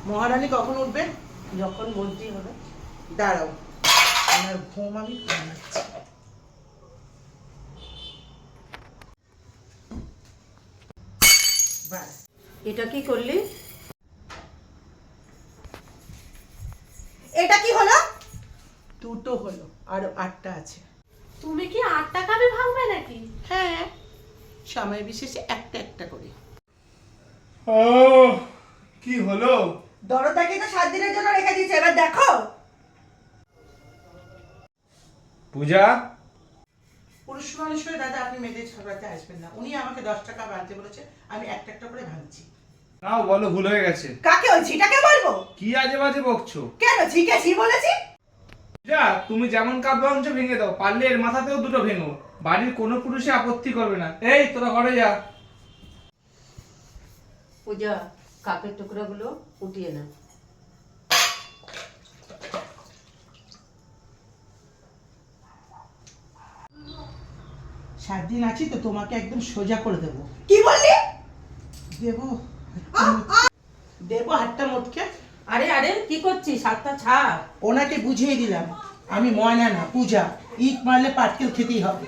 মহারানী কখন উঠবে? যখন মন্ত্রী হবে। দাঁড়াও, আমার ঘুম আমি ঘুমাচ্ছি। বাস, এটা কি করলি? এটা কি হলো? দুটো হলো, আরো 8টা আছে। তুমি কি 8টা কাপে ভাঙবে নাকি? হ্যাঁ, সময় বিশেষে একটা একটা করে। ও কি হলো? দরদাকে তো 7 দিনের জন্য রেখে দিয়েছে, এবার দেখো। পূজা, পুরুষ মানুষ হয়ে দাদা আপনি মেয়েদের ঝগড়াতে আসবেন না। উনি আমাকে 10 টাকা ভাঙতে বলেছে, আমি একটা একটা করে ভাঙছি। নাও বলো, ভুল হয়ে গেছে। কাকে ওই ঝিটাকে বলবো? কি আজে বাজে বকছো? কেন ঝিকে ঝি বলেছি? পূজা, তুমি যেমন কাপ ভাঙছো ভেঙে দাও, পারলে এর মাথাতেও দুটো ভেঙো। বাড়ির কোনো পুরুষে আপত্তি করবে না। এই তোরা ঘরে যা। পূজা, কাপের টুকরাগুলো উঠিয়ে না। 7 দিন আছি তো, তোমাকে একদম সোজা করে দেবো। কি বললি? দেবো দেবো হাতটা মোটকে। আরে আরে কি করছিস? হাতটা ছাড়। ওনাকে বুঝিয়ে দিলাম আমি ময়না না, পূজা। ইট মারলে পাটকেল খেতেই হবে।